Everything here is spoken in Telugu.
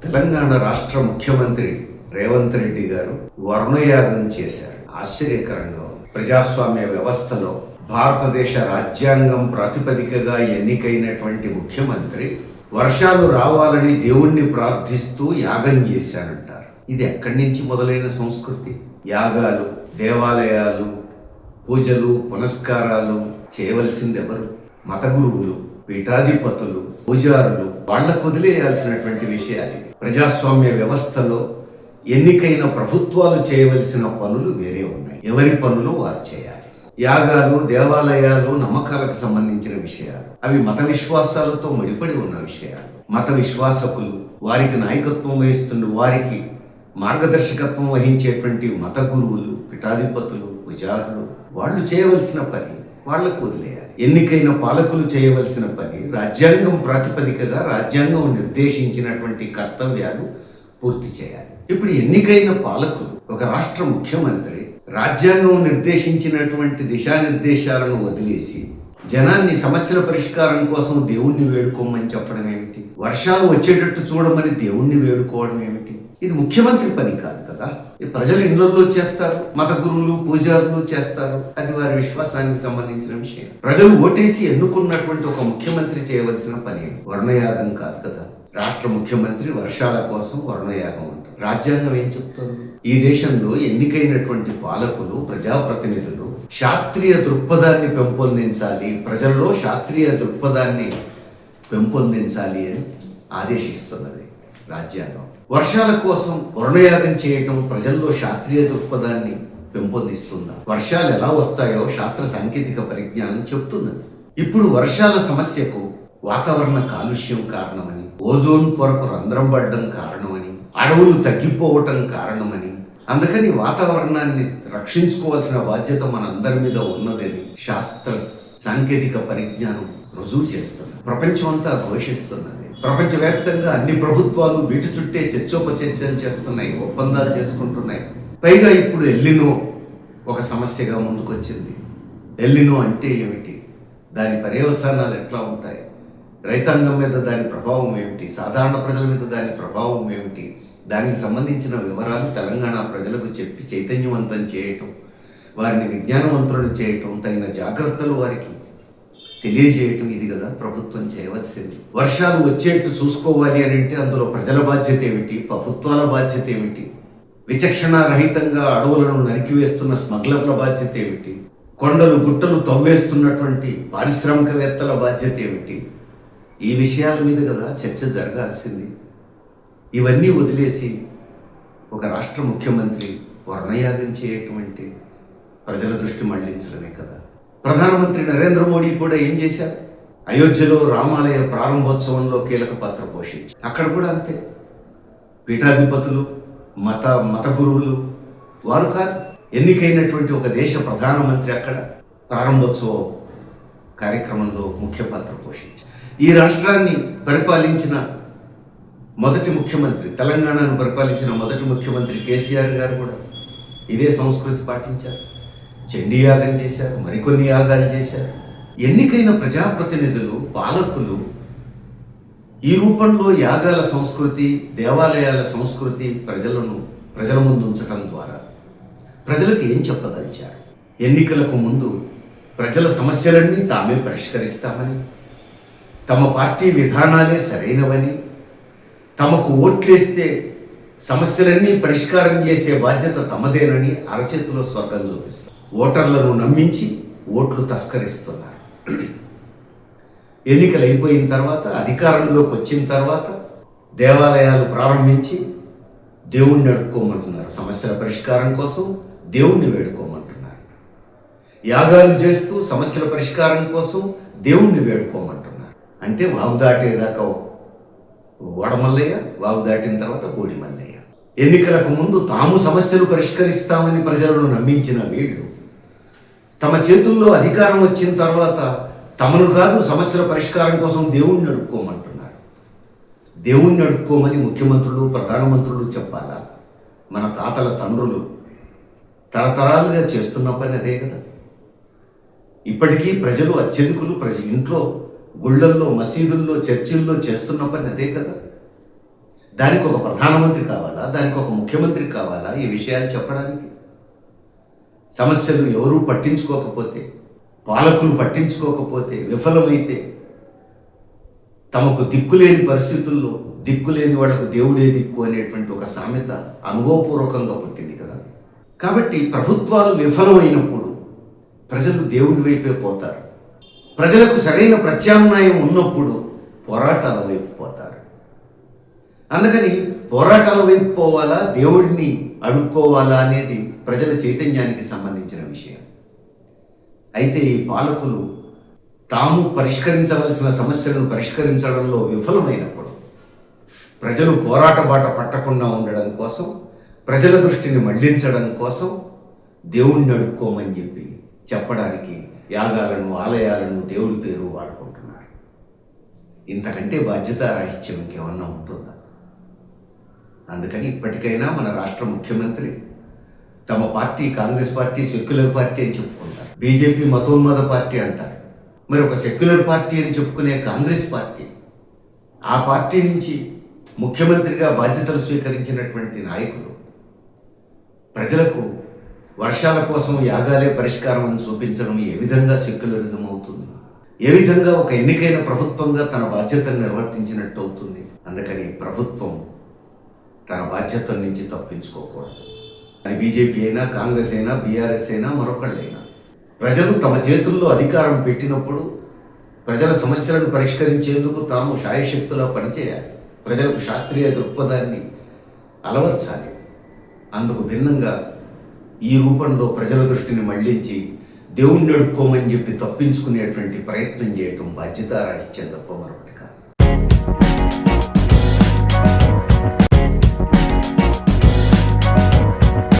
తెలంగాణ రాష్ట్ర ముఖ్యమంత్రి రేవంత్ రెడ్డి గారు వర్ణయాగం చేశారు. ఆశ్చర్యకరంగా ఉంది. ప్రజాస్వామ్య వ్యవస్థలో భారతదేశ రాజ్యాంగం ప్రాతిపదికగా ఎన్నికైనటువంటి ముఖ్యమంత్రి వర్షాలు రావాలని దేవుణ్ణి ప్రార్థిస్తూ యాగం చేశానంటారు. ఇది ఎక్కడి నుంచి మొదలైన సంస్కృతి? యాగాలు, దేవాలయాలు, పూజలు, పునస్కారాలు చేయవలసింది ఎవరు? మత గురువులు, పీఠాధిపతులు, పూజారులు. వాళ్లకు వదిలేయాల్సినటువంటి విషయాలు. ప్రజాస్వామ్య వ్యవస్థలో ఎన్నికైన ప్రభుత్వాలు చేయవలసిన పనులు వేరే ఉన్నాయి. ఎవరి పనులు వారు చేయాలి. యాగాలు, దేవాలయాలు నమ్మకాలకు సంబంధించిన విషయాలు. అవి మత విశ్వాసాలతో ముడిపడి ఉన్న విషయాలు. మత విశ్వాసకులు, వారికి నాయకత్వం వహిస్తున్న వారికి మార్గదర్శకత్వం వహించేటువంటి మత గురువులు, పీఠాధిపతులు, పూజారులు, వాళ్ళు చేయవలసిన పని వాళ్లకు వదిలేయాలి. ఎన్నికైన పాలకులు చేయవలసిన పని రాజ్యాంగం ప్రాతిపదికగా రాజ్యాంగం నిర్దేశించినటువంటి కర్తవ్యాలు పూర్తి చేయాలి. ఇప్పుడు ఎన్నికైన పాలకులు, ఒక రాష్ట్ర ముఖ్యమంత్రి రాజ్యాంగం నిర్దేశించినటువంటి దిశానిర్దేశాలను వదిలేసి జనాన్ని సమస్యల పరిష్కారం కోసం దేవుణ్ణి వేడుకోమని చెప్పడం ఏమిటి? వర్షాలు వచ్చేటట్టు చూడమని దేవుణ్ణి వేడుకోవడం ఏమిటి? ఇది ముఖ్యమంత్రి పని కాదు కదా. ప్రజలు ఇళ్లలో చేస్తారు, మత గురువులు, పూజారులు చేస్తారు. అది వారి విశ్వాసానికి సంబంధించిన విషయం. ప్రజలు ఓటేసి ఎన్నుకున్నటువంటి ఒక ముఖ్యమంత్రి చేయవలసిన పని వర్ణయాగం కాదు కదా. రాష్ట్ర ముఖ్యమంత్రి వర్షాల కోసం వర్ణయాగం అంటారు. రాజ్యాంగం ఏం చెప్తోంది? ఈ దేశంలో ఎన్నికైనటువంటి పాలకులు, ప్రజాప్రతినిధులు శాస్త్రీయ దృక్పథాన్ని పెంపొందించాలి, ప్రజల్లో శాస్త్రీయ దృక్పథాన్ని పెంపొందించాలి అని ఆదేశిస్తున్నది రాజ్యాంగం. వర్షాల కోసం వర్ణయాగం చేయటం ప్రజల్లో శాస్త్రీయ దృక్పథాన్ని పెంపొందిస్తుందా? వర్షాలు ఎలా వస్తాయో శాస్త్ర సాంకేతిక పరిజ్ఞానం చెప్తున్నది. ఇప్పుడు వర్షాల సమస్యకు వాతావరణ కాలుష్యం కారణమని, ఓజోన్ పొరకు రంధ్రం పడడం కారణమని, అడవులు తగ్గిపోవటం కారణమని, అందుకని వాతావరణాన్ని రక్షించుకోవాల్సిన బాధ్యత మనందరి మీద ఉన్నదని శాస్త్ర సాంకేతిక పరిజ్ఞానం రుజువు చేస్తున్నది. ప్రపంచం అంతా ఘోషిస్తున్నది. ప్రపంచవ్యాప్తంగా అన్ని ప్రభుత్వాలు వీటి చుట్టే చర్చోపచర్చలు చేస్తున్నాయి, ఒప్పందాలు చేసుకుంటున్నాయి. పైగా ఇప్పుడు ఎల్లినో ఒక సమస్యగా ముందుకొచ్చింది. ఎల్లినో అంటే ఏమిటి? దాని పర్యవసానాలు ఎట్లా ఉంటాయి? రైతాంగం మీద దాని ప్రభావం ఏమిటి? సాధారణ ప్రజల మీద దాని ప్రభావం ఏమిటి? దానికి సంబంధించిన వివరాలు తెలంగాణ ప్రజలకు చెప్పి చైతన్యవంతం చేయటం, వారిని విజ్ఞానవంతులను చేయటం, తగిన జాగ్రత్తలు వారికి తెలియజేయటం, ఇది కదా ప్రభుత్వం చేయవలసింది. వర్షాలు వచ్చేట్టు చూసుకోవాలి అని అంటే అందులో ప్రజల బాధ్యత ఏమిటి? ప్రభుత్వాల బాధ్యత ఏమిటి? విచక్షణారహితంగా అడవులను నరికివేస్తున్న స్మగ్లర్ల బాధ్యత ఏమిటి? కొండలు గుట్టలు తవ్వేస్తున్నటువంటి పారిశ్రామికవేత్తల బాధ్యత ఏమిటి? ఈ విషయాల మీద కదా చర్చ జరగాల్సింది. ఇవన్నీ వదిలేసి ఒక రాష్ట్ర ముఖ్యమంత్రి వర్ణయాగం చేయటం అంటే ప్రజల దృష్టి మళ్లించడమే కదా. ప్రధానమంత్రి నరేంద్ర మోడీ కూడా ఏం చేశారు? అయోధ్యలో రామాలయ ప్రారంభోత్సవంలో కీలక పాత్ర పోషించారు. అక్కడ కూడా అంతే. పీఠాధిపతులు, మత గురువులు వారు కాదు, ఎన్నికైనటువంటి ఒక దేశ ప్రధానమంత్రి అక్కడ ప్రారంభోత్సవ కార్యక్రమంలో ముఖ్య పాత్ర పోషించారు. ఈ రాష్ట్రాన్ని పరిపాలించిన మొదటి ముఖ్యమంత్రి, తెలంగాణను పరిపాలించిన మొదటి ముఖ్యమంత్రి కేసీఆర్ గారు కూడా ఇదే సంస్కృతి పాటించారు. చండీ యాగం చేశారు, మరికొన్ని యాగాలు చేశారు. ఎన్నికైన ప్రజాప్రతినిధులు, పాలకులు ఈ రూపంలో యాగాల సంస్కృతి, దేవాలయాల సంస్కృతి ప్రజల ముందు ఉంచడం ద్వారా ప్రజలకు ఏం చెప్పదలిచారు? ఎన్నికలకు ముందు ప్రజల సమస్యలన్నీ తామే పరిష్కరిస్తామని, తమ పార్టీ విధానాలే సరైనవని, తమకు ఓట్లేస్తే సమస్యలన్నీ పరిష్కారం చేసే బాధ్యత తమదేనని అరచేతిలో స్వర్గం చూపిస్తారు. ఓటర్లను నమ్మించి ఓట్లు తస్కరిస్తున్నారు. ఎన్నికలు అయిపోయిన తర్వాత, అధికారంలోకి వచ్చిన తర్వాత దేవాలయాలు ప్రారంభించి దేవుణ్ణి అడుక్కోమంటున్నారు. సమస్యల పరిష్కారం కోసం దేవుణ్ణి వేడుకోమంటున్నారు. యాగాలు చేస్తూ సమస్యల పరిష్కారం కోసం దేవుణ్ణి వేడుకోమంటున్నారు. అంటే వాగు దాటేదాకా వడమల్లయ్య, వాగు దాటిన తర్వాత బోడిమల్లయ్య. ఎన్నికలకు ముందు తాము సమస్యలు పరిష్కరిస్తామని ప్రజలను నమ్మించిన వీళ్ళు తమ చేతుల్లో అధికారం వచ్చిన తర్వాత తమను కాదు సమస్యల పరిష్కారం కోసం దేవుణ్ణి అడుక్కోమంటున్నారు. దేవుణ్ణి అడుక్కోమని ముఖ్యమంత్రులు, ప్రధానమంత్రులు చెప్పాలా? మన తాతల తండ్రులు తరతరాలుగా చేస్తున్న పని అదే కదా. ఇప్పటికీ ప్రజలు అత్యధికులు ఇంట్లో, గుళ్ళల్లో, మసీదుల్లో, చర్చిల్లో చేస్తున్న పని అదే కదా. దానికి ఒక ప్రధానమంత్రి కావాలా, దానికి ఒక ముఖ్యమంత్రి కావాలా ఈ విషయాలు చెప్పడానికి? సమస్యలు ఎవరూ పట్టించుకోకపోతే, పాలకులు పట్టించుకోకపోతే, విఫలమైతే, తమకు దిక్కులేని పరిస్థితుల్లో దిక్కులేని వాళ్లకు దేవుడే దిక్కు అనేటువంటి ఒక సామెత అనుభవపూర్వకంగా పుట్టింది కదా. కాబట్టి ప్రభుత్వాలు విఫలమైనప్పుడు ప్రజలు దేవుడి వైపే పోతారు. ప్రజలకు సరైన ప్రత్యామ్నాయం ఉన్నప్పుడు పోరాటాల వైపు పోతారు. అందుకని పోరాటాల వైపు పోవాలా, దేవుడిని అడుక్కోవాలా అనేది ప్రజల చైతన్యానికి సంబంధించిన విషయం. అయితే ఈ పాలకులు తాము పరిష్కరించవలసిన సమస్యలను పరిష్కరించడంలో విఫలమైనప్పుడు ప్రజలు పోరాట బాట పట్టకుండా ఉండడం కోసం, ప్రజల దృష్టిని మళ్లించడం కోసం దేవుణ్ణి అడుక్కోమని చెప్పి చెప్పడానికి యాగాలను, ఆలయాలను, దేవుడి పేరు వాడుకుంటున్నారు. ఇంతకంటే బాధ్యతారాహిత్యం ఇంకేమన్నా ఉంటుందా? అందుకని ఇప్పటికైనా మన రాష్ట్ర ముఖ్యమంత్రి తమ party Congress party secular party అని చెప్పుకుంటారు. బీజేపీ మతోన్మాద పార్టీ అంటారు. మరి ఒక సెక్యులర్ పార్టీ అని చెప్పుకునే కాంగ్రెస్ పార్టీ, ఆ పార్టీ నుంచి ముఖ్యమంత్రిగా బాధ్యతలు స్వీకరించినటువంటి నాయకులు ప్రజలకు వర్షాల కోసం యాగాలే పరిష్కారం అని చూపించడం ఏ విధంగా సెక్యులరిజం అవుతుంది? ఏ విధంగా ఒక ఎన్నికైన ప్రభుత్వంగా తన బాధ్యతను నిర్వర్తించినట్టు అవుతుంది? అందుకని ప్రభుత్వం తన బాధ్యతల నుంచి తప్పించుకోకూడదు. అది బీజేపీ అయినా, కాంగ్రెస్ అయినా, బీఆర్ఎస్ అయినా, మరొకళ్ళైనా ప్రజలు తమ చేతుల్లో అధికారం పెట్టినప్పుడు ప్రజల సమస్యలను పరిష్కరించేందుకు తాము శాయశక్తులా పనిచేయాలి. ప్రజలకు శాస్త్రీయ దృక్పథాన్ని అలవర్చాలి. అందుకు భిన్నంగా ఈ రూపంలో ప్రజల దృష్టిని మళ్లించి దేవుణ్ణి అడుక్కోమని చెప్పి తప్పించుకునేటువంటి ప్రయత్నం చేయటం బాధ్యతారాహిత్యం తప్ప మరొకటి కాదు.